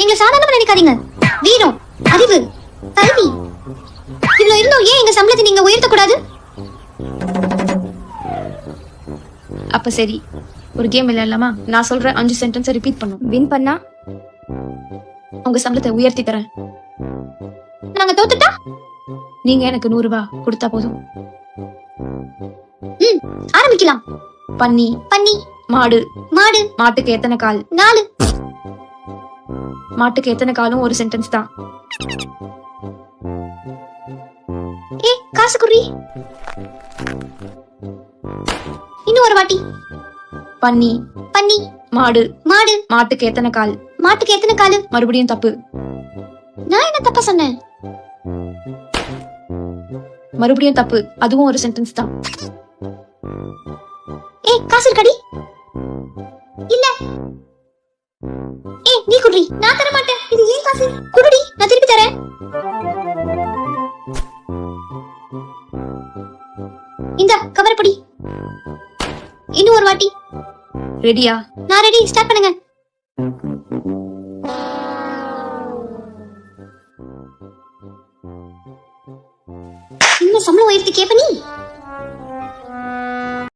எங்களை சாதாரணமா நினைக்காதீங்க. வீரம், அறிவு, கல்வி இவ்வளவு இருந்தோம் ஏன் எங்க சம்பளத்தை நீங்க உயர்த்த கூடாது? அப்ப சரி, ஒரு கேம் விளையாடலாமா? நான் சொல்ற 5 சென்டென்ஸை ரிப்பீட் பண்ணும். வின் பண்ணா உங்க சம்பளத்தை உயர்த்தி தரேன். நாங்க தோத்துட்டா நீங்க எனக்கு 100 ரூபாய் கொடுத்தா போதும். ஆரம்பிக்கலாம். பன்னி, பன்னி, மாடு, மாடு, மாட்டுக்கு எத்தனை கால்? 4. மாட்டுக்கு எத்தனை காலும் ஒரு சென்டென்ஸ் தான். காசு குறி. இன்னும் ஒரு வாட்டி. பன்னி, பன்னி, மாடு, மாடு, மாட்டுக்கு எத்தனை கால்? மாட்டுக்கு எத்தனை காலு? மறுபடியும் தப்பு. நான் என்ன தப்பா சொன்னேன்? மறுபடியும் தப்பு. அதுவும் ஒரு சென்டென்ஸ் தான். காசு இருக்கடி? இல்ல. நீ குடுறி. நான் தர மாட்டேன். இது ஏன் காசு? குடுடி, நான் திருப்பி தரேன். இந்த கவர் படி. இன்னும் ஒரு வாட்டி. ரெடியா? நான் ரெடி. ஸ்டார்ட் பண்ணுங்க. இன்னும் சம்பளம் உயர்த்தி கேப்ப நீ?